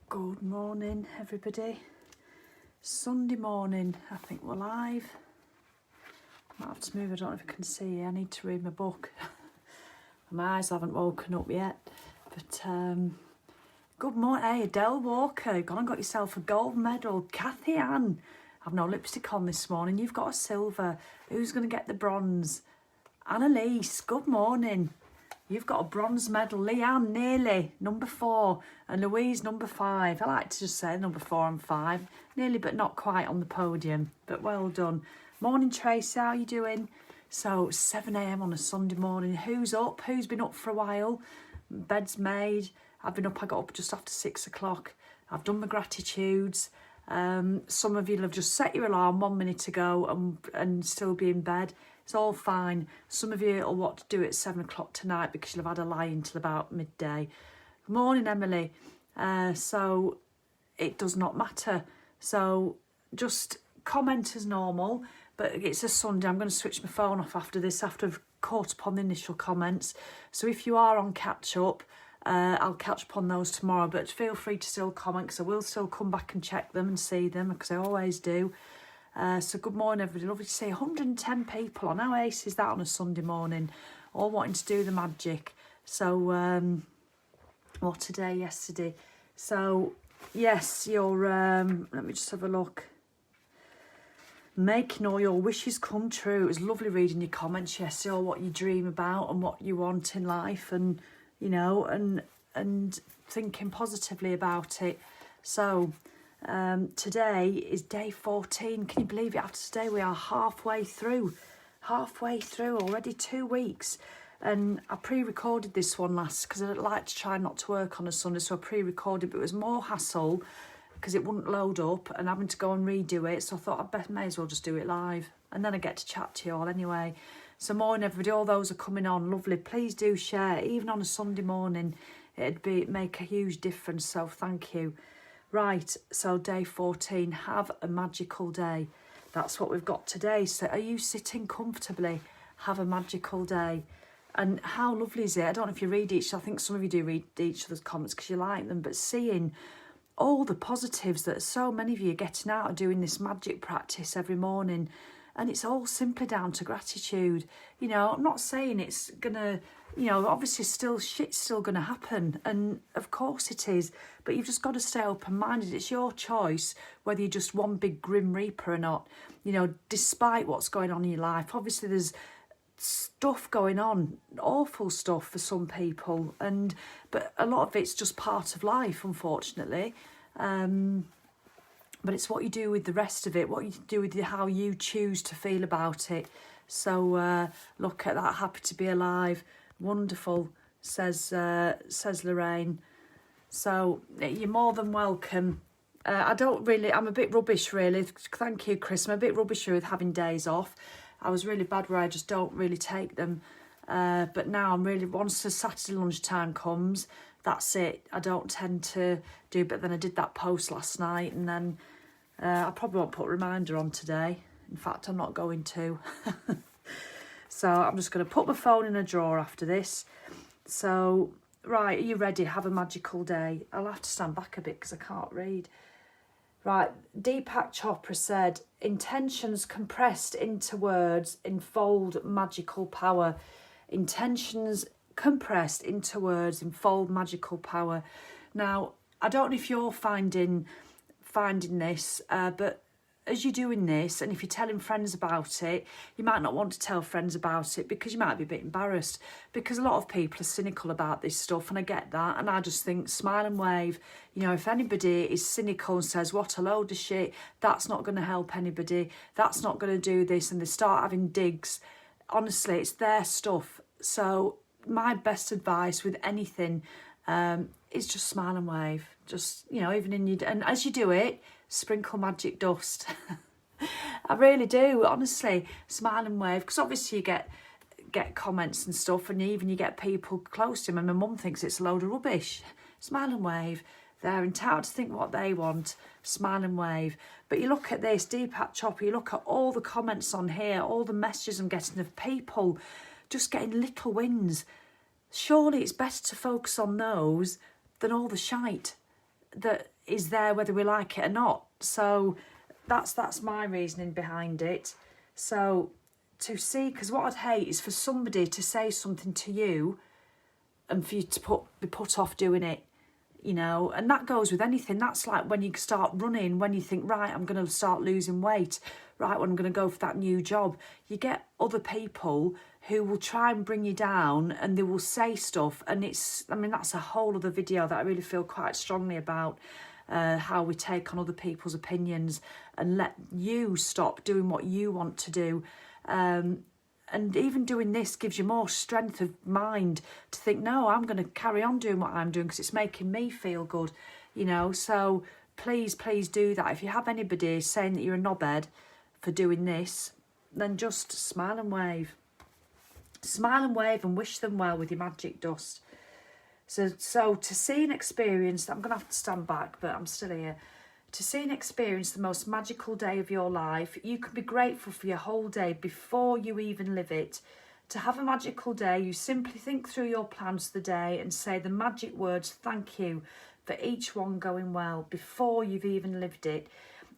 Good morning, everybody. Sunday morning, I think we're live. Might have to move, I don't know if I can see. I need to read my book. My eyes haven't woken up yet. But good morning. Hey, Adele Walker, gone and got yourself a gold medal. Kathy Ann, I've no lipstick on this morning. You've got a silver. Who's going to get the bronze? Annalise, good morning. You've got a bronze medal. Leanne, nearly, number 4. And Louise, number 5. I like to just say number 4 and 5. Nearly, but not quite on the podium. But well done. Morning, Tracy. How are you doing? So, 7 a.m. on a Sunday morning. Who's up? Who's been up for a while? Bed's made. I've been up. I got up just after 6 o'clock. I've done my gratitudes. Some of you have just set your alarm 1 minute ago and still be in bed. It's all fine. Some of you will want to do it at 7 o'clock tonight because you'll have had a lie until about midday. Good morning, Emily. So it does not matter. So just comment as normal, but it's a Sunday. I'm going to switch my phone off after this, after I've caught up on the initial comments. So if you are on catch up, I'll catch up on those tomorrow, but feel free to still comment because I will still come back and check them and see them because I always do. So good morning, everybody. Lovely to see 110 people on. How ace is that on a Sunday morning? All wanting to do the magic. So, what a day yesterday. So, yes, you're, let me just have a look. Making all your wishes come true. It was lovely reading your comments yesterday, all what you dream about and what you want in life and, you know, and thinking positively about it. So, today is day 14. Can you believe it? After today we are halfway through already, 2 weeks. And I pre-recorded this one last because I like to try not to work on a Sunday, so I pre-recorded, but it was more hassle because it wouldn't load up and having to go and redo it, so I thought I may as well just do it live and then I get to chat to you all anyway. So morning everybody, all those are coming on, lovely. Please do share, even on a Sunday morning. It'd make a huge difference, so thank you. Right, so day 14, have a magical day. That's what we've got today. So are you sitting comfortably? Have a magical day. And how lovely is it? I don't know if you read I think some of you do read each other's comments because you like them, but seeing all the positives that so many of you are getting out of doing this magic practice every morning. And it's all simply down to gratitude. You know, I'm not saying it's going to, you know, obviously shit's still going to happen. And of course it is. But you've just got to stay open-minded. It's your choice whether you're just one big grim reaper or not. You know, despite what's going on in your life. Obviously there's stuff going on, awful stuff for some people. But a lot of it's just part of life, unfortunately. But it's what you do with the rest of it, what you do with how you choose to feel about it. So look at that, happy to be alive. Wonderful, says Lorraine. So you're more than welcome. I'm a bit rubbish really. Thank you, Chris. I'm a bit rubbish with having days off. I was really bad where I just don't really take them. But now I'm really, once the Saturday lunchtime comes, that's it. I don't tend to do, but then I did that post last night and then I probably won't put a reminder on today. In fact, I'm not going to. So I'm just going to put my phone in a drawer after this. So, right, are you ready? Have a magical day. I'll have to stand back a bit because I can't read. Right, Deepak Chopra said, intentions compressed into words enfold magical power. Intentions compressed into words enfold magical power. Now, I don't know if you're finding this, but as you're doing this, and if you're telling friends about it, you might not want to tell friends about it because you might be a bit embarrassed, because a lot of people are cynical about this stuff, and I get that, and I just think smile and wave. You know, if anybody is cynical and says what a load of shit, that's not going to help anybody, that's not going to do this, and they start having digs, honestly, it's their stuff. So my best advice with anything is just smile and wave. Just, you know, even in your, and as you do it, sprinkle magic dust. I really do, honestly, smile and wave, because obviously you get comments and stuff, and even you get people close to him, and my mum thinks it's a load of rubbish. Smile and wave. They're entitled to think what they want. Smile and wave. But you look at this, Deepak Chopra, you look at all the comments on here, all the messages I'm getting of people just getting little wins. Surely it's better to focus on those than all the shite that is there whether we like it or not. So that's my reasoning behind it. So to see, because what I'd hate is for somebody to say something to you and for you to be put off doing it, you know. And that goes with anything. That's like when you start running, when you think, right, I'm going to start losing weight, right, when I'm going to go for that new job. You get other people who will try and bring you down, and they will say stuff, and that's a whole other video that I really feel quite strongly about, how we take on other people's opinions and let you stop doing what you want to do. And even doing this gives you more strength of mind to think, no, I'm going to carry on doing what I'm doing because it's making me feel good, you know. So please do that. If you have anybody saying that you're a knobhead for doing this, then just smile and wave. Smile and wave and wish them well with your magic dust. So to see and experience, I'm going to have to stand back, but I'm still here. To see and experience the most magical day of your life, you can be grateful for your whole day before you even live it. To have a magical day, you simply think through your plans for the day and say the magic words, thank you, for each one going well before you've even lived it.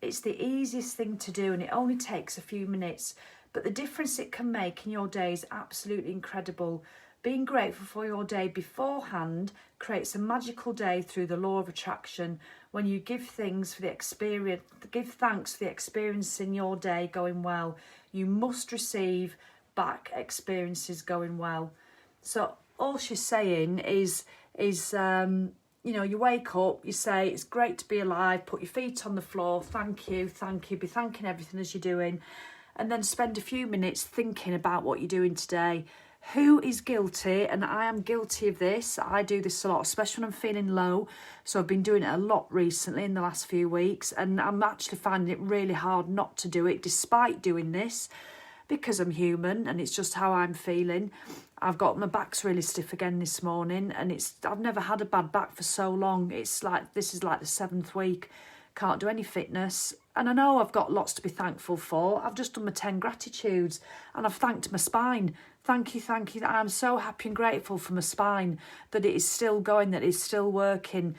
It's the easiest thing to do, and it only takes a few minutes, but the difference it can make in your day is absolutely incredible. Being grateful for your day beforehand creates a magical day through the law of attraction. When you give thanks for the experience in your day going well, you must receive back experiences going well. So all she's saying is you know, you wake up, you say it's great to be alive, put your feet on the floor, thank you, be thanking everything as you're doing, and then spend a few minutes thinking about what you're doing today. Who is guilty? And I am guilty of this. I do this a lot, especially when I'm feeling low. So I've been doing it a lot recently in the last few weeks, and I'm actually finding it really hard not to do it despite doing this, because I'm human and it's just how I'm feeling. I've got my back's really stiff again this morning, and I've never had a bad back for so long. It's like this is like the 7th week. Can't do any fitness, and I know I've got lots to be thankful for. I've just done my 10 gratitudes and I've thanked my spine. Thank you. I'm so happy and grateful for my spine, that it is still going, that it's still working,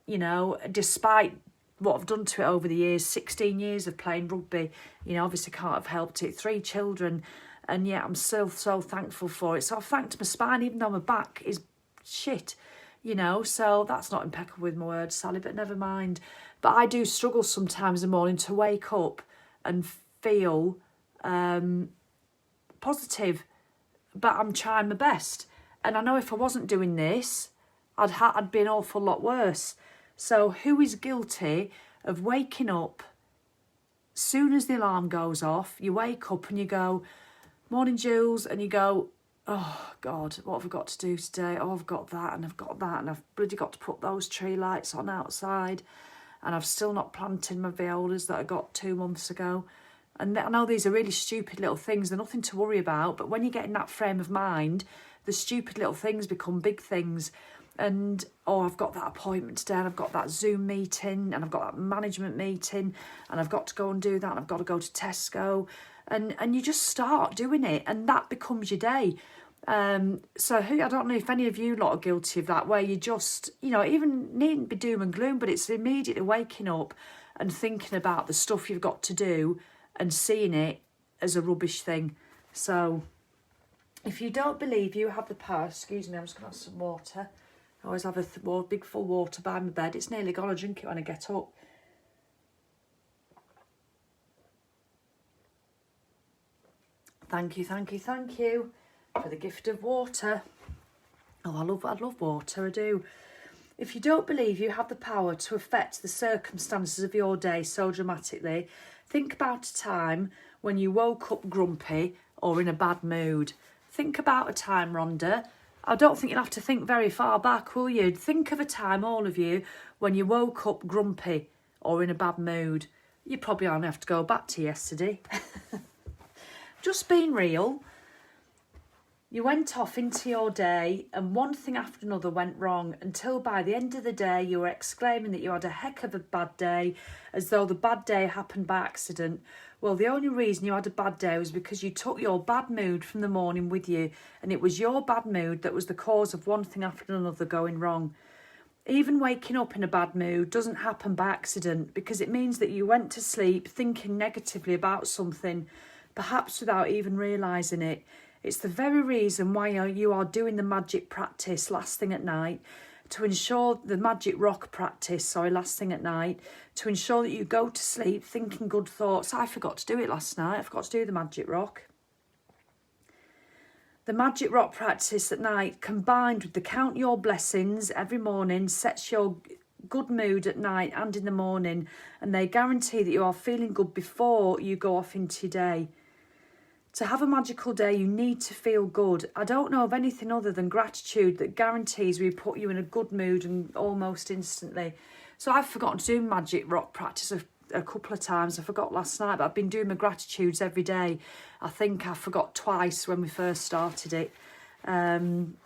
you know, despite what I've done to it over the years. 16 years of playing rugby, you know, obviously can't have helped it. 3 children, and yet I'm still so thankful for it. So I've thanked my spine, even though my back is shit, you know. So that's not impeccable with my words, Sally, but never mind. But I do struggle sometimes in the morning to wake up and feel positive, but I'm trying my best. And I know if I wasn't doing this, I'd be an awful lot worse. So who is guilty of waking up, soon as the alarm goes off, you wake up and you go, morning Jules, and you go, oh God, what have I got to do today? Oh, I've got that and I've got that, and I've bloody got to put those tree lights on outside, and I've still not planted my violas that I got 2 months ago. And I know these are really stupid little things, they're nothing to worry about, but when you get in that frame of mind, the stupid little things become big things. And, oh, I've got that appointment today, and I've got that Zoom meeting, and I've got that management meeting, and I've got to go and do that, and I've got to go to Tesco. And you just start doing it, and that becomes your day. So I don't know if any of you lot are guilty of that, where you just, you know, even needn't be doom and gloom, but it's immediately waking up and thinking about the stuff you've got to do and seeing it as a rubbish thing. So if you don't believe you have the power, excuse me, I'm just going to have some water. I always have a big full water by my bed. It's nearly gone. I drink it when I get up. Thank you for the gift of water. Oh, I love water, I do. If you don't believe you have the power to affect the circumstances of your day so dramatically, think about a time when you woke up grumpy or in a bad mood. Think about a time, Rhonda. I don't think you'll have to think very far back, will you? Think of a time, all of you, when you woke up grumpy or in a bad mood. You probably only have to go back to yesterday. Just being real. You went off into your day and one thing after another went wrong until by the end of the day you were exclaiming that you had a heck of a bad day, as though the bad day happened by accident. Well, the only reason you had a bad day was because you took your bad mood from the morning with you, and it was your bad mood that was the cause of one thing after another going wrong. Even waking up in a bad mood doesn't happen by accident, because it means that you went to sleep thinking negatively about something, perhaps without even realising it. It's the very reason why you are doing the magic practice last thing at night, to ensure the magic rock practice, last thing at night, to ensure that you go to sleep thinking good thoughts. I forgot to do it last night. I forgot to do the magic rock. The magic rock practice at night, combined with the count your blessings every morning, sets your good mood at night and in the morning, and they guarantee that you are feeling good before you go off into your day. To have a magical day, you need to feel good. I don't know of anything other than gratitude that guarantees we put you in a good mood and almost instantly. So I've forgotten to do magic rock practice a couple of times. I forgot last night, but I've been doing my gratitudes every day. I think I forgot twice when we first started it. And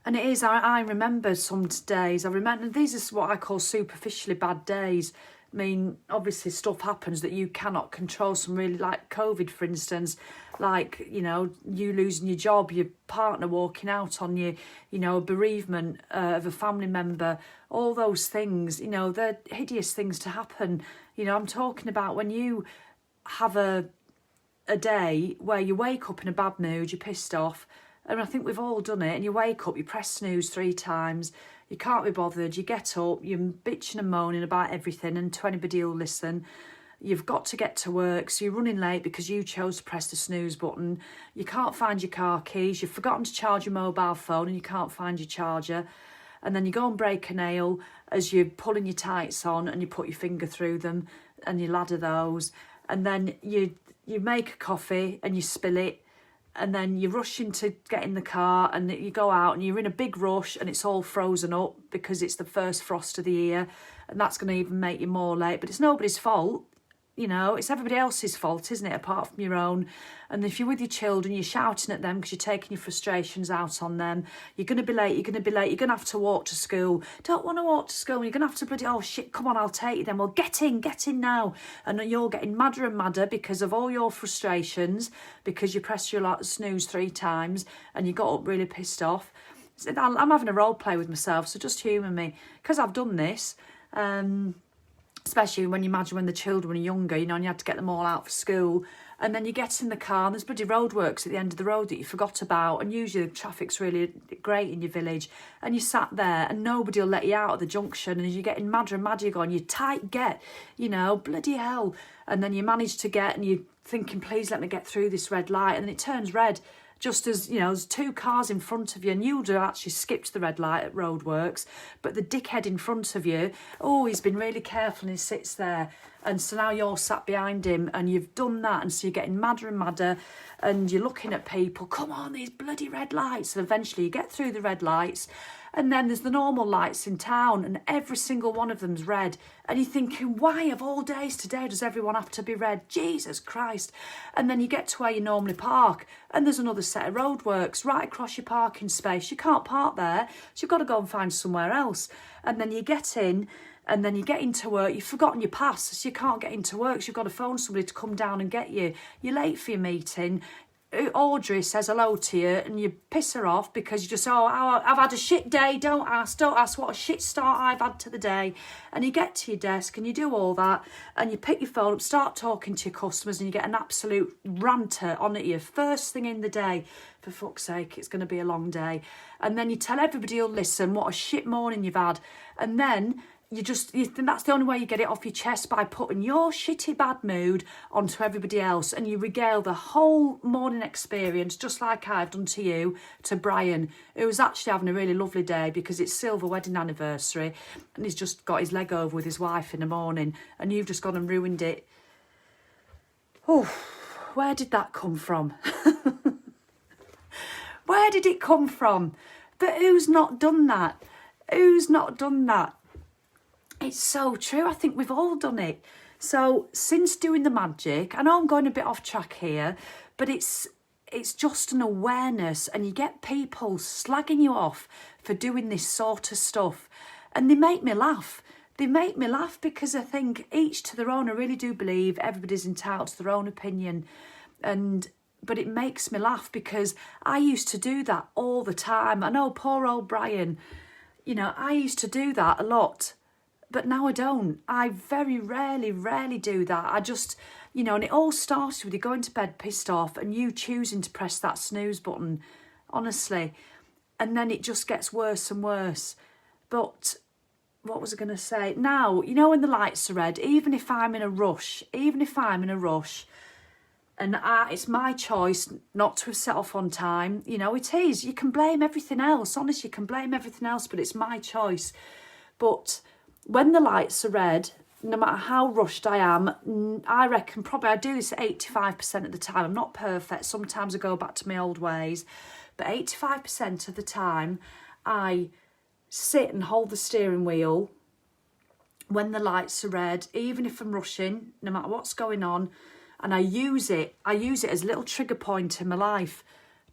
it is, I remember some days, I remember, these are what I call superficially bad days. I mean, obviously stuff happens that you cannot control, some really, like COVID, for instance, like, you know, you losing your job, your partner walking out on you, you know, a bereavement of a family member, all those things, you know, they're hideous things to happen. You know, I'm talking about when you have a day where you wake up in a bad mood, you're pissed off, and I think we've all done it, and you wake up, you press snooze 3 times, you can't be bothered, you get up, you're bitching and moaning about everything, and to anybody who'll listen. You've got to get to work, so you're running late because you chose to press the snooze button. You can't find your car keys, you've forgotten to charge your mobile phone and you can't find your charger. And then you go and break a nail as you're pulling your tights on, and you put your finger through them and you ladder those. And then you make a coffee and you spill it. And then you're rushing to get in the car, and you go out and you're in a big rush and it's all frozen up because it's the first frost of the year, and that's going to even make you more late. But it's nobody's fault, you know, it's everybody else's fault, isn't it, apart from your own. And if you're with your children, you're shouting at them because you're taking your frustrations out on them. You're going to be late, you're going to have to walk to school. Don't want to walk to school, you're going to have to bloody, oh shit, come on, I'll take you then. Well, get in now. And you're getting madder and madder because of all your frustrations, because you pressed your snooze 3 times and you got up really pissed off. I'm having a role play with myself, so just humour me, because I've done this. Especially when you imagine when the children were younger, you know, and you had to get them all out for school, and then you get in the car and there's bloody roadworks at the end of the road that you forgot about, and usually the traffic's really great in your village, and you sat there and nobody will let you out at the junction, and as you're getting madder and madder, you're going, you tight get, you know, bloody hell. And then you manage to get, and you're thinking, please let me get through this red light, and then it turns red just as, you know, there's 2 cars in front of you, and you would have actually skipped the red light at roadworks, but the dickhead in front of you, oh, he's been really careful and he sits there, and so now you're sat behind him and you've done that, and so you're getting madder and madder, and you're looking at people, come on, these bloody red lights, and eventually you get through the red lights, and then there's the normal lights in town, and every single one of them's red, and you're thinking, why of all days today does everyone have to be red? Jesus Christ. And then you get to where you normally park, and there's another set of roadworks right across your parking space. You can't park there, so you've got to go and find somewhere else. And then you get in, and then you get into work, you've forgotten your pass, so you can't get into work, so you've got to phone somebody to come down and get you. You're late for your meeting. Audrey says hello to you, and you piss her off because you just, oh, I've had a shit day, don't ask what a shit start I've had to the day. And you get to your desk and you do all that, and you pick your phone up, start talking to your customers, and you get an absolute ranter on at you first thing in the day. For fuck's sake, it's going to be a long day. And then you tell everybody who'll listen what a shit morning you've had, and then you think that's the only way you get it off your chest, by putting your shitty bad mood onto everybody else, and you regale the whole morning experience, just like I've done to you, to Brian, who was actually having a really lovely day because it's Silver wedding anniversary, and he's just got his leg over with his wife in the morning, and you've just gone and ruined it. Oh, where did that come from? Where did it come from? But who's not done that? Who's not done that? It's so true. I think we've all done it. So since doing the magic, I know I'm going a bit off track here, but it's just an awareness, and you get people slagging you off for doing this sort of stuff, and they make me laugh. They make me laugh because I think each to their own. I really do believe everybody's entitled to their own opinion, but it makes me laugh because I used to do that all the time. I know poor old Brian, You know, I used to do that a lot, but now I don't. I very rarely do that. I just, you know, and it all started with you going to bed pissed off and you choosing to press that snooze button, honestly. And then it just gets worse and worse. But what was I going to say? Now, you know, when the lights are red, even if I'm in a rush, and it's my choice not to have set off on time, you know, it is. You can blame everything else. Honestly, you can blame everything else, but it's my choice. But when the lights are red, no matter how rushed I am, I reckon probably I do this 85% of the time. I'm not perfect. Sometimes I go back to my old ways. But 85% of the time, I sit and hold the steering wheel when the lights are red, even if I'm rushing, no matter what's going on. And I use it as a little trigger point in my life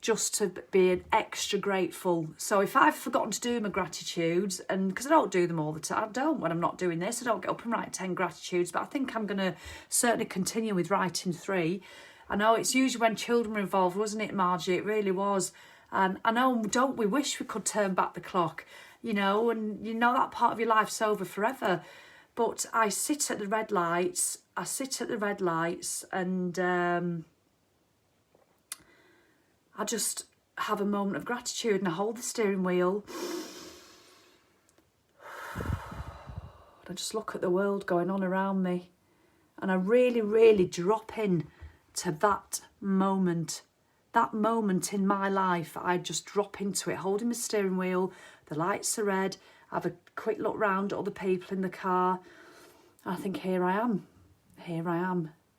just to be extra grateful. So if I've forgotten to do my gratitudes, and because I don't do them all the time, I don't when I'm not doing this, I don't get up and write 10 gratitudes, but I think I'm going to certainly continue with writing 3. I know it's usually when children were involved, wasn't it, Margie? It really was. And I know, don't we wish we could turn back the clock, you know, and you know that part of your life's over forever. But I sit at the red lights, and I just have a moment of gratitude and I hold the steering wheel. I just look at the world going on around me and I really drop in to that moment in my life. I just drop into it, holding the steering wheel, the lights are red, I have a quick look round at other people in the car. I think, here I am.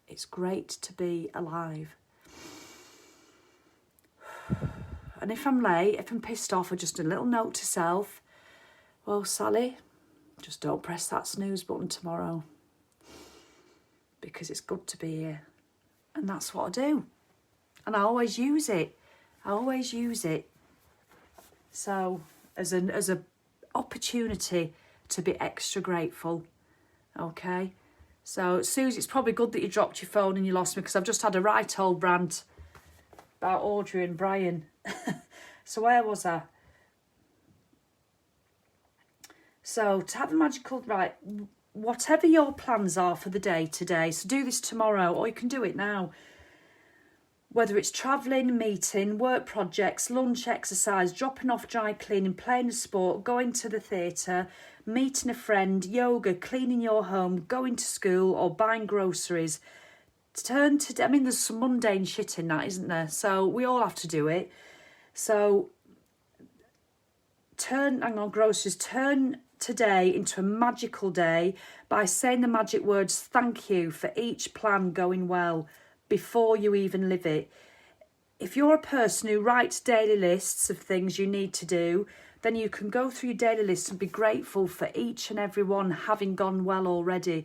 It's great to be alive. And if I'm late, if I'm pissed off, or just a little note to self, well, Sally, just don't press that snooze button tomorrow, because it's good to be here. And that's what I do. And I always use it. So as a opportunity to be extra grateful. Okay. So Susie, it's probably good that you dropped your phone and you lost me, because I've just had a right old rant about Audrey and Brian. So where was I? So to have a magical, right, whatever your plans are for the day today, so do this tomorrow, or you can do it now. Whether it's travelling, meeting, work projects, lunch, exercise, dropping off, dry cleaning, playing a sport, going to the theatre, meeting a friend, yoga, cleaning your home, going to school, or buying groceries. There's some mundane shit in that, isn't there? So we all have to do it. So turn today into a magical day by saying the magic words, thank you, for each plan going well before you even live it. If you're a person who writes daily lists of things you need to do, then you can go through your daily list and be grateful for each and every one having gone well already.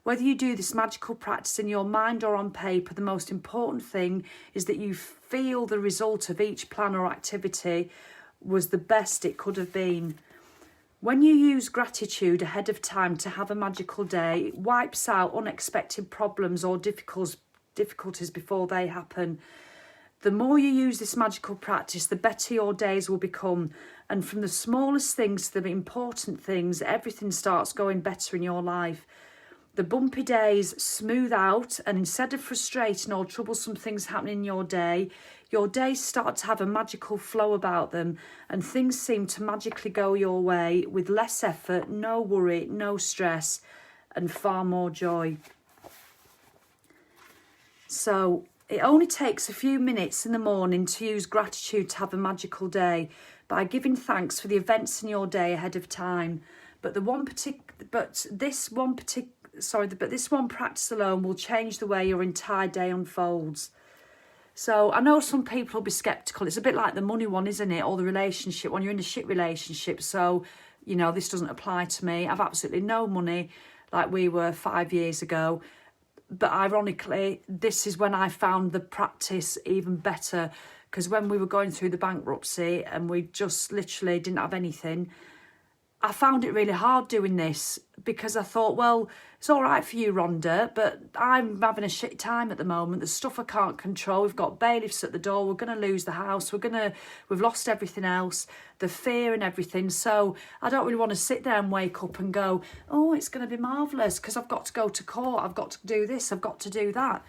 Whether you do this magical practice in your mind or on paper, the most important thing is that you feel the result of each plan or activity was the best it could have been. When you use gratitude ahead of time to have a magical day, it wipes out unexpected problems or difficulties before they happen. The more you use this magical practice, the better your days will become. And from the smallest things to the important things, everything starts going better in your life. The bumpy days smooth out, and instead of frustrating or troublesome things happening in your days start to have a magical flow about them, and things seem to magically go your way with less effort, no worry, no stress, and far more joy. So it only takes a few minutes in the morning to use gratitude to have a magical day by giving thanks for the events in your day ahead of time. But this one practice alone will change the way your entire day unfolds. So I know some people will be sceptical. It's a bit like the money one, isn't it? Or the relationship one. You're in a shit relationship. So, you know, this doesn't apply to me. I've absolutely no money like we were 5 years ago. But ironically, this is when I found the practice even better, because when we were going through the bankruptcy and we just literally didn't have anything, I found it really hard doing this because I thought, well, it's all right for you, Rhonda, but I'm having a shit time at the moment. There's stuff I can't control. We've got bailiffs at the door. We're going to lose the house. We've lost everything else, the fear and everything. So I don't really want to sit there and wake up and go, oh, it's going to be marvellous because I've got to go to court. I've got to do this. I've got to do that.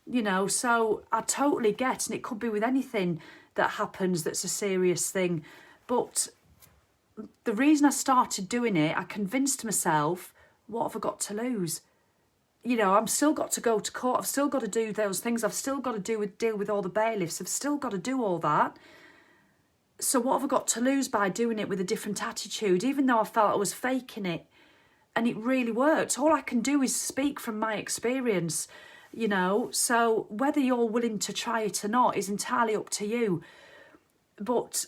You know, so I totally get, and it could be with anything that happens that's a serious thing. But the reason I started doing it, I convinced myself, what have I got to lose? You know, I've still got to go to court. I've still got to do those things. I've still got to deal with all the bailiffs. I've still got to do all that. So what have I got to lose by doing it with a different attitude, even though I felt I was faking it? And it really worked. All I can do is speak from my experience, you know. So whether you're willing to try it or not is entirely up to you. But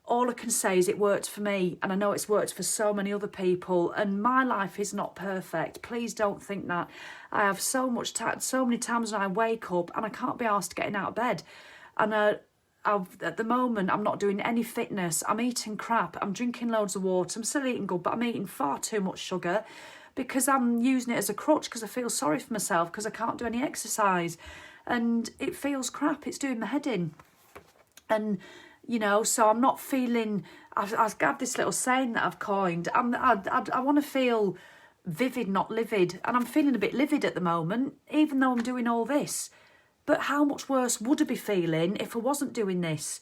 all I can say is it worked for me, and I know it's worked for so many other people, and my life is not perfect. Please don't think that. I have so many times when I wake up and I can't be asked getting out of bed. And at the moment, I'm not doing any fitness. I'm eating crap. I'm drinking loads of water. I'm still eating good, but I'm eating far too much sugar because I'm using it as a crutch because I feel sorry for myself because I can't do any exercise. And it feels crap. It's doing my head in. And you know, so I'm not feeling. I've got this little saying that I've coined. I want to feel vivid, not livid, and I'm feeling a bit livid at the moment, even though I'm doing all this. But how much worse would I be feeling if I wasn't doing this?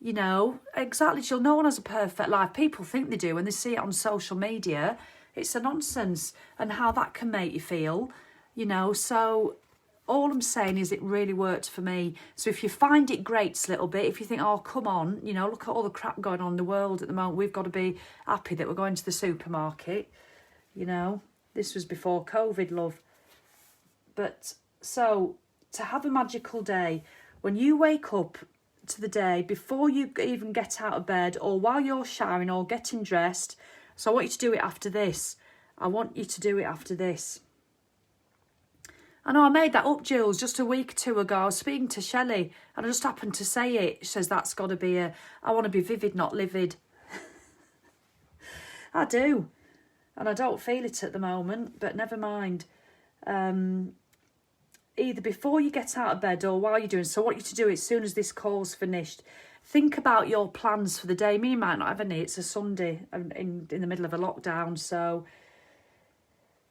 You know, exactly. Jill, no one has a perfect life. People think they do, and they see it on social media. It's a nonsense, and how that can make you feel. You know, so. All I'm saying is it really worked for me. So if you find it grates a little bit, if you think, oh, come on, you know, look at all the crap going on in the world at the moment. We've got to be happy that we're going to the supermarket. You know, this was before COVID, love. But so to have a magical day, when you wake up to the day, before you even get out of bed or while you're showering or getting dressed, so I want you to do it after this. I want you to do it after this. I know I made that up, Jules, just a week or two ago. I was speaking to Shelley and I just happened to say it. She says, that's got to be I want to be vivid, not livid. I do. And I don't feel it at the moment, but never mind. Either before you get out of bed or while you're doing, so I want you to do it as soon as this call's finished. Think about your plans for the day. Me, you might not have any. It's a Sunday in the middle of a lockdown, so...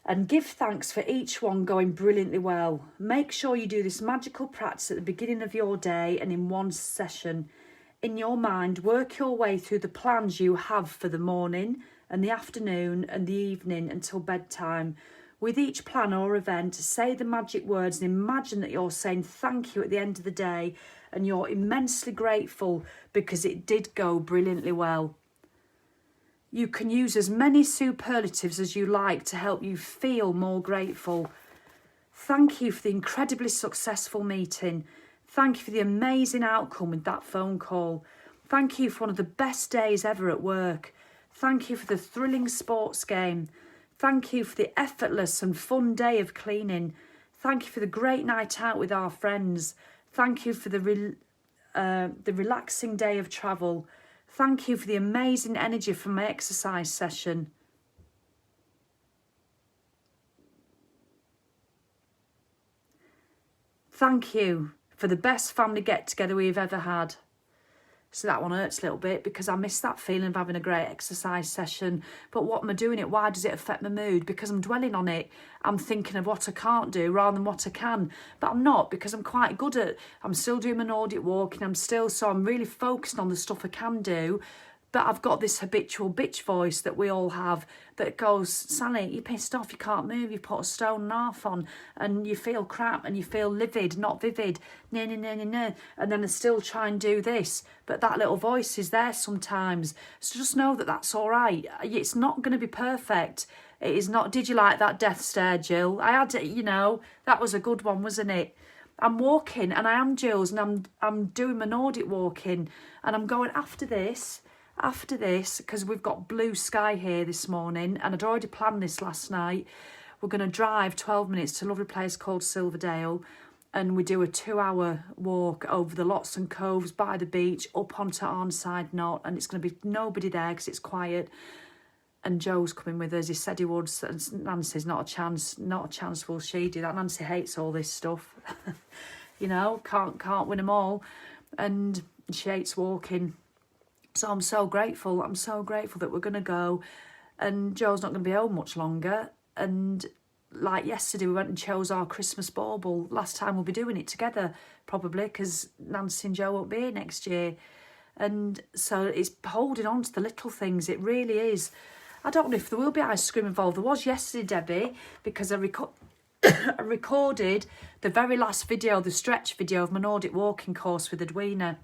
And give thanks for each one going brilliantly well. Make sure you do this magical practice at the beginning of your day and in one session. In your mind, work your way through the plans you have for the morning and the afternoon and the evening until bedtime. With each plan or event, say the magic words and imagine that you're saying thank you at the end of the day and you're immensely grateful because it did go brilliantly well. You can use as many superlatives as you like to help you feel more grateful. Thank you for the incredibly successful meeting. Thank you for the amazing outcome with that phone call. Thank you for one of the best days ever at work. Thank you for the thrilling sports game. Thank you for the effortless and fun day of cleaning. Thank you for the great night out with our friends. Thank you for the relaxing day of travel. Thank you for the amazing energy from my exercise session. Thank you for the best family get-together we've ever had. So that one hurts a little bit because I miss that feeling of having a great exercise session. But what am I doing it? Why does it affect my mood? Because I'm dwelling on it. I'm thinking of what I can't do rather than what I can. But I'm not, because I'm quite good at... I'm still doing my Nordic walking. So I'm really focused on the stuff I can do. But I've got this habitual bitch voice that we all have that goes, Sally, you're pissed off, you can't move, you put a stone and a half on and you feel crap and you feel livid, not vivid, no. And then I still try and do this. But that little voice is there sometimes. So just know that that's all right. It's not going to be perfect. It is not. Did you like that death stare, Jill? I had it, that was a good one, wasn't it? I'm walking and I am Jill's and I'm doing my Nordic walking and I'm going after this, because we've got blue sky here this morning and I'd already planned this last night. We're going to drive 12 minutes to a lovely place called Silverdale and we do a 2-hour walk over the lots and coves by the beach up onto Arnside Knott, and it's going to be nobody there because it's quiet. and Joe's coming with us. He said he would. And Nancy's not a chance will she do that. Nancy hates all this stuff. You know, can't win them all. And she hates walking. So I'm so grateful. I'm so grateful that we're going to go. And Joe's not going to be home much longer. And like yesterday, we went and chose our Christmas bauble. Last time we'll be doing it together, probably, because Nancy and Joe won't be here next year. And so it's holding on to the little things. It really is. I don't know if there will be ice cream involved. There was yesterday, Debbie, because I recorded the very last video, the stretch video of my Nordic walking course with Edwina.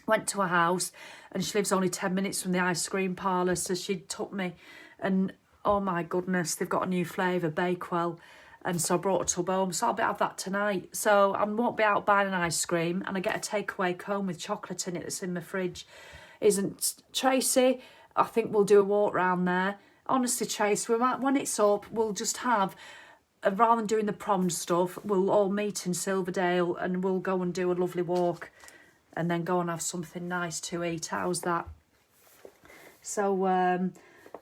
Went to her house, and she lives only 10 minutes from the ice cream parlour, so she took me. And oh my goodness, they've got a new flavour, Bakewell. And so I brought a tub home, so I'll have that tonight. So I won't be out buying an ice cream, and I get a takeaway cone with chocolate in it that's in my fridge. Isn't Tracy? I think we'll do a walk round there. Honestly, Tracy, when it's up, we'll just have, rather than doing the prom stuff, we'll all meet in Silverdale and we'll go and do a lovely walk and then go and have something nice to eat. How's that? So,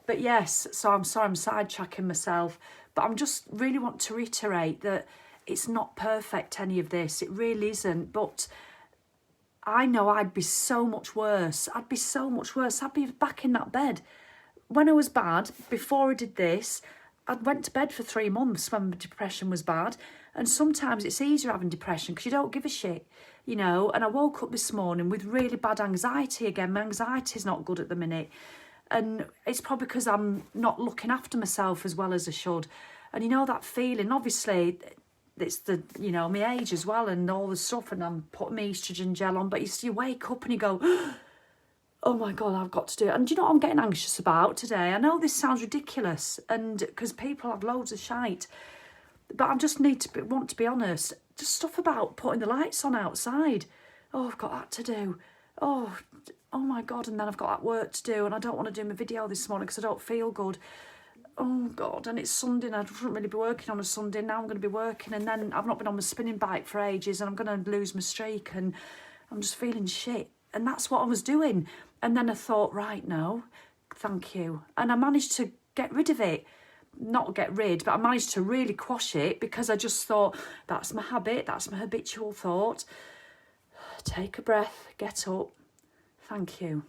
but yes, so I'm sorry I'm sidetracking myself, but I'm just really want to reiterate that it's not perfect, any of this. It really isn't, but I know I'd be so much worse. I'd be so much worse. I'd be back in that bed. When I was bad, before I did this, I went to bed for 3 months when my depression was bad. And sometimes it's easier having depression because you don't give a shit, you know. And I woke up this morning with really bad anxiety again. My anxiety's not good at the minute. And it's probably because I'm not looking after myself as well as I should. And you know that feeling, obviously, it's the, you know, my age as well and all the stuff, and I'm putting my estrogen gel on, but you wake up and you go, oh my God, I've got to do it. And do you know what I'm getting anxious about today? I know this sounds ridiculous, and because people have loads of shite, but I just want to be honest. Just stuff about putting the lights on outside. Oh, I've got that to do. Oh my God, and then I've got that work to do, and I don't want to do my video this morning because I don't feel good. Oh God, and it's Sunday and I shouldn't really be working on a Sunday. Now I'm going to be working, and then I've not been on my spinning bike for ages, and I'm going to lose my streak, and I'm just feeling shit. And that's what I was doing. And then I thought, right, no, thank you. And I managed to get rid of it. Not get rid, but I managed to really quash it because I just thought, that's my habit, that's my habitual thought. Take a breath, get up. Thank you.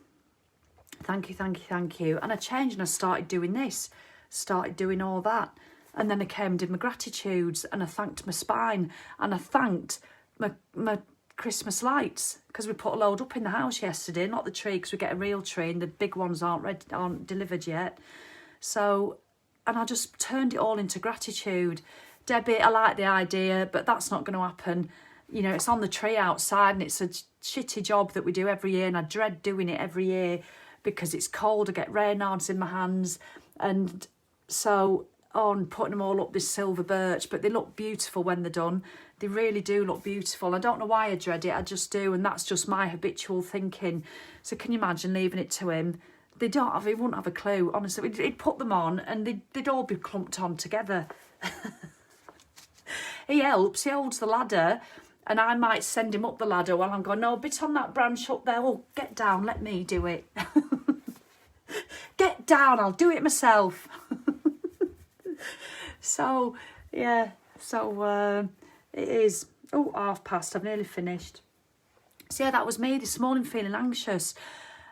Thank you, thank you, thank you. And I changed and I started doing this. Started doing all that, and then I came and did my gratitudes, and I thanked my spine, and I thanked my Christmas lights, because we put a load up in the house yesterday, not the tree, because we get a real tree and the big ones aren't delivered yet. So, and I just turned it all into gratitude. Debbie, I like the idea, but that's not going to happen. You know, it's on the tree outside, and it's a shitty job that we do every year, and I dread doing it every year because it's cold. I get Reynards in my hands, and so on, putting them all up this silver birch, but they look beautiful when they're done. They really do look beautiful. I don't know why I dread it, I just do, and that's just my habitual thinking. So can you imagine leaving it to him? He wouldn't have a clue, honestly. He'd put them on and they'd all be clumped on together. He helps, he holds the ladder, and I might send him up the ladder while I'm going, no, a bit on that branch up there. Oh, get down, let me do it. Get down, I'll do it myself. So, yeah, so it is, past, I've nearly finished. So yeah, that was me this morning, feeling anxious.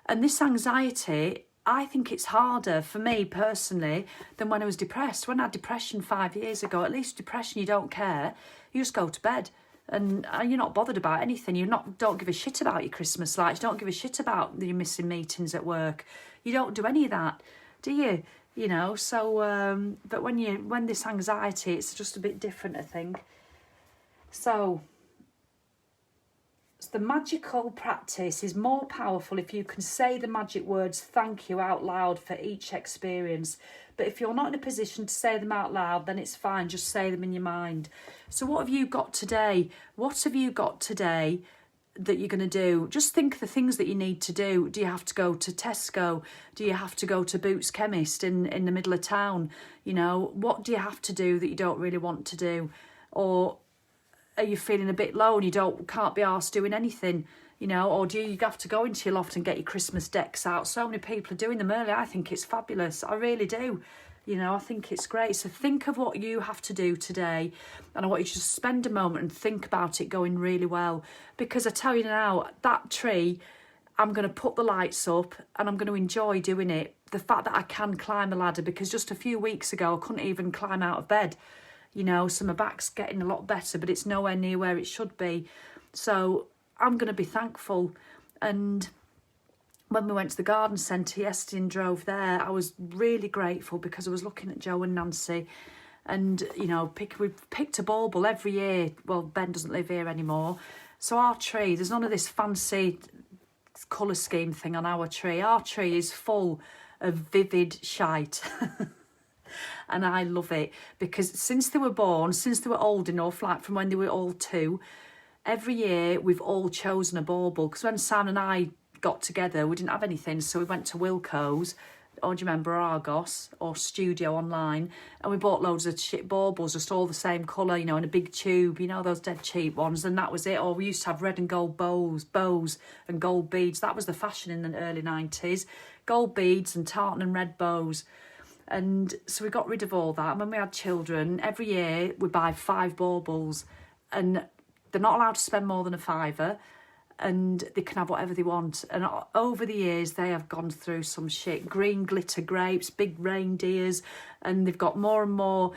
And this anxiety, I think it's harder for me personally than when I was depressed. When I had depression 5 years ago, at least depression, you don't care. You just go to bed and you're not bothered about anything. Don't give a shit about your Christmas lights. You don't give a shit about your missing meetings at work. You don't do any of that, do you? You know, so, but when this anxiety, it's just a bit different, I think. So the magical practice is more powerful if you can say the magic words thank you out loud for each experience. But if you're not in a position to say them out loud, then it's fine, just say them in your mind. So what have you got today? What have you got today that you're going to do? Just think the things that you need to do. Do you have to go to Tesco? Do you have to go to Boots Chemist in the middle of town? You know, what do you have to do that you don't really want to do? Or are you feeling a bit low and you can't be arsed doing anything, you know, or do you have to go into your loft and get your Christmas decks out? So many people are doing them early. I think it's fabulous. I really do. You know, I think it's great. So think of what you have to do today, and I want you to just spend a moment and think about it going really well. Because I tell you now, that tree, I'm going to put the lights up and I'm going to enjoy doing it. The fact that I can climb the ladder, because just a few weeks ago I couldn't even climb out of bed. You know, so my back's getting a lot better, but it's nowhere near where it should be. So I'm going to be thankful. And when we went to the garden centre yesterday and drove there, I was really grateful because I was looking at Joe and Nancy, and, you know, we've picked a bauble every year. Well, Ben doesn't live here anymore. So our tree, there's none of this fancy colour scheme thing on our tree. Our tree is full of vivid shite. And I love it because since they were born, since they were old enough, like from when they were all 2, every year we've all chosen a bauble. Because when Sam and I got together, we didn't have anything, so we went to Wilko's, or do you remember Argos, or Studio Online, and we bought loads of shit baubles, just all the same colour, you know, in a big tube, you know, those dead cheap ones, and that was it. Or we used to have red and gold bows and gold beads. That was the fashion in the early 90s. Gold beads and tartan and red bows. And so we got rid of all that. And when we had children, every year we buy 5 baubles, and they're not allowed to spend more than a £5, and they can have whatever they want. And over the years, they have gone through some shit. Green glitter grapes, big reindeers, and they've got more and more.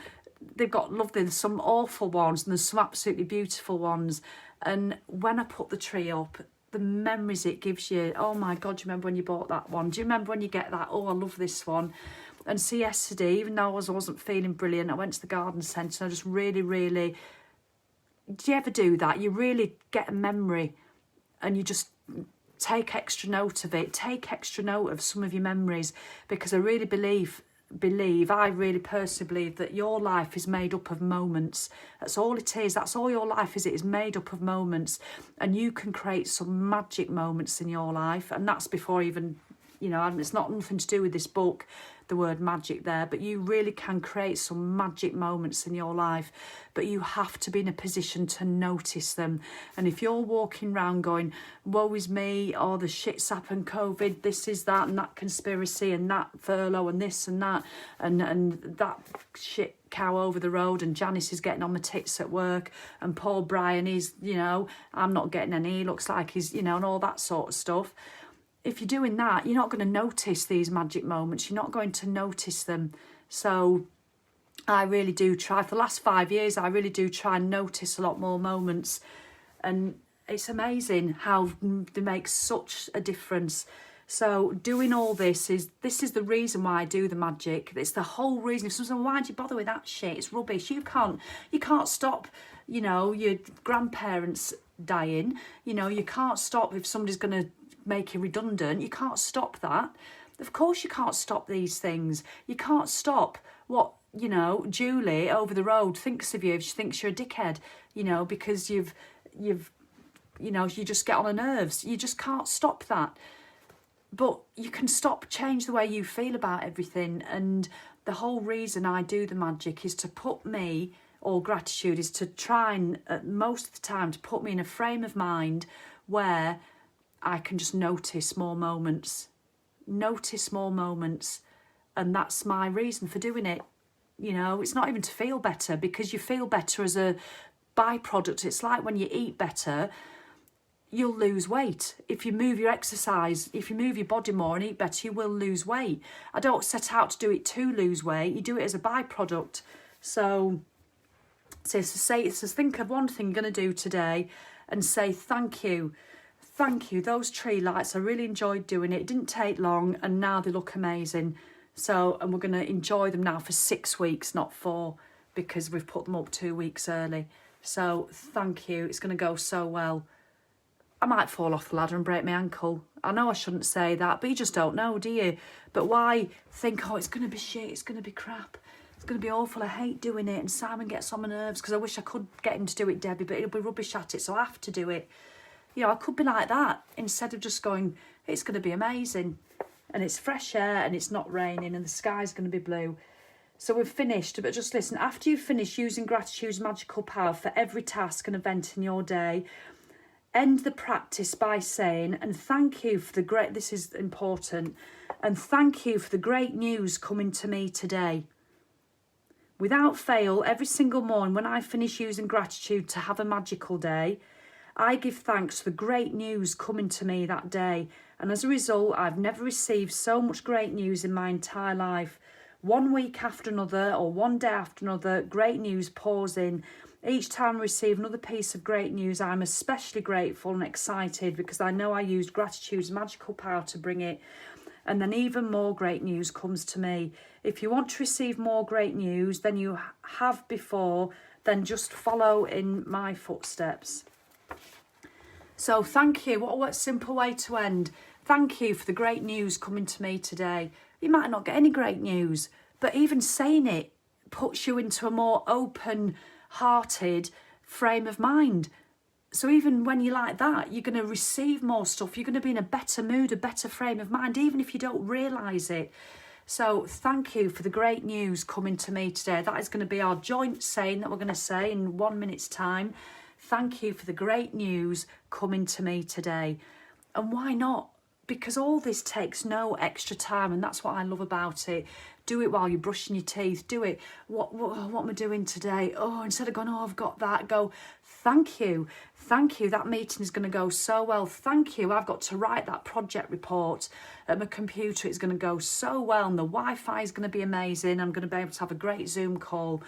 They've got lovely, there's some awful ones, and there's some absolutely beautiful ones. And when I put the tree up, the memories it gives you, oh my God, do you remember when you bought that one? Do you remember when you get that, oh, I love this one? And so yesterday, even though I wasn't feeling brilliant, I went to the garden centre and I just really, really... Do you ever do that? You really get a memory and you just take extra note of it. Take extra note of some of your memories, because I really I really personally believe that your life is made up of moments. That's all it is. That's all your life is. It is made up of moments. And you can create some magic moments in your life. And that's before even... You know, and it's not nothing to do with this book, the word magic there, but you really can create some magic moments in your life, but you have to be in a position to notice them. And if you're walking around going, woe is me, or the shit's happened, COVID, this is that, and that conspiracy, and that furlough, and this and that, and that shit cow over the road, and Janice is getting on my tits at work, and poor Brian is, you know, I'm not getting any, he looks like he's, you know, and all that sort of stuff. If you're doing that, you're not going to notice these magic moments. You're not going to notice them. So I really do try. For the last 5 years, I really do try and notice a lot more moments. And it's amazing how they make such a difference. So doing all this is the reason why I do the magic. It's the whole reason. If someone says, why do you bother with that shit? It's rubbish. You can't stop, you know, your grandparents dying. You know, you can't stop if somebody's going to make you redundant. You can't stop that. Of course you can't stop these things. You can't stop what, you know, Julie over the road thinks of you if she thinks you're a dickhead, you know, because you've you know, you just get on her nerves. You just can't stop that. But you can change the way you feel about everything. And the whole reason I do the magic is to put me, or gratitude, is to try and, most of the time, to put me in a frame of mind where I can just notice more moments. And that's my reason for doing it. You know, it's not even to feel better, because you feel better as a byproduct. It's like when you eat better, you'll lose weight. If you move your body more and eat better, you will lose weight. I don't set out to do it to lose weight. You do it as a byproduct. So think of one thing you're going to do today and say thank you. Thank you, those tree lights, I really enjoyed doing it. It didn't take long, and now they look amazing. So, and we're going to enjoy them now for 6 weeks, not 4, because we've put them up 2 weeks early. So, thank you. It's going to go so well. I might fall off the ladder and break my ankle. I know I shouldn't say that, but you just don't know, do you? But why think, oh, it's going to be shit, it's going to be crap, it's going to be awful, I hate doing it, and Simon gets on my nerves because I wish I could get him to do it, Debbie, but he'll be rubbish at it, so I have to do it. You know, I could be like that instead of just going, it's going to be amazing. And it's fresh air and it's not raining and the sky's going to be blue. So we've finished, but just listen. After you've finished using gratitude's magical power for every task and event in your day, end the practice by saying, and thank you for the great, this is important, and thank you for the great news coming to me today. Without fail, every single morning when I finish using gratitude to have a magical day, I give thanks for the great news coming to me that day. And as a result, I've never received so much great news in my entire life. One week after another, or one day after another, great news pours in. Each time I receive another piece of great news, I'm especially grateful and excited because I know I used gratitude's magical power to bring it. And then even more great news comes to me. If you want to receive more great news than you have before, then just follow in my footsteps. So thank you. What a simple way to end. Thank you for the great news coming to me today. You might not get any great news, but even saying it puts you into a more open-hearted frame of mind. So even when you're like that, you're going to receive more stuff. You're going to be in a better mood, a better frame of mind, even if you don't realise it. So thank you for the great news coming to me today. That is going to be our joint saying that we're going to say in 1 minute's time. Thank you for the great news coming to me today. And why not? Because all this takes no extra time, and that's what I love about it. Do it while you're brushing your teeth. Do it. What am I doing today? Oh, instead of going, oh, I've got that, go, thank you. Thank you. That meeting is going to go so well. Thank you. I've got to write that project report at my computer. It's going to go so well, and the Wi-Fi is going to be amazing. I'm going to be able to have a great Zoom call.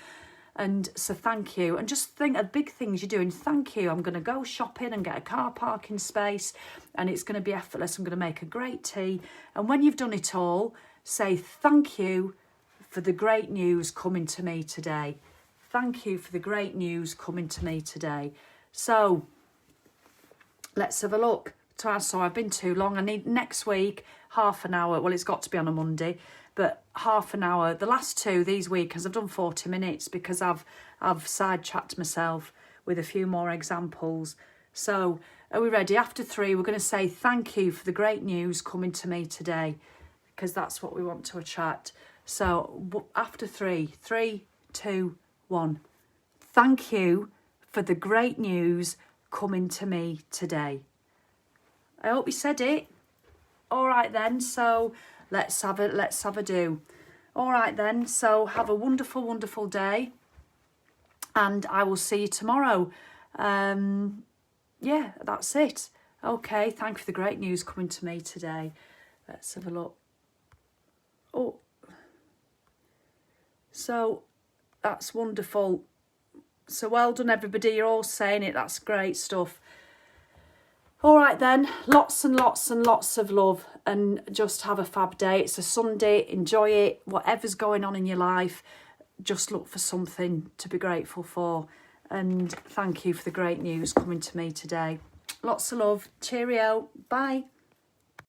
And so thank you. And just think of big things you're doing. Thank you. I'm going to go shopping and get a car parking space, and it's going to be effortless. I'm going to make a great tea. And when you've done it all, say thank you for the great news coming to me today. Thank you for the great news coming to me today. So let's have a look. So I've been too long. I need next week, half an hour. Well, it's got to be on a Monday. But half an hour. The last two, these weekends, I've done 40 minutes because I've sidetracked myself with a few more examples. So are we ready? After 3, we're going to say thank you for the great news coming to me today, because that's what we want to attract. So after 3, 3, 2, 1. Thank you for the great news coming to me today. I hope you said it. All right then. So let's have a do. All right then. So have a wonderful, wonderful day, and I will see you tomorrow. Yeah, that's it. Okay. Thank you for the great news coming to me today. Let's have a look. Oh, so that's wonderful. So well done, everybody. You're all saying it. That's great stuff. All right then, lots and lots and lots of love, and just have a fab day. It's a Sunday, enjoy it. Whatever's going on in your life, just look for something to be grateful for. And thank you for the great news coming to me today. Lots of love. Cheerio. Bye.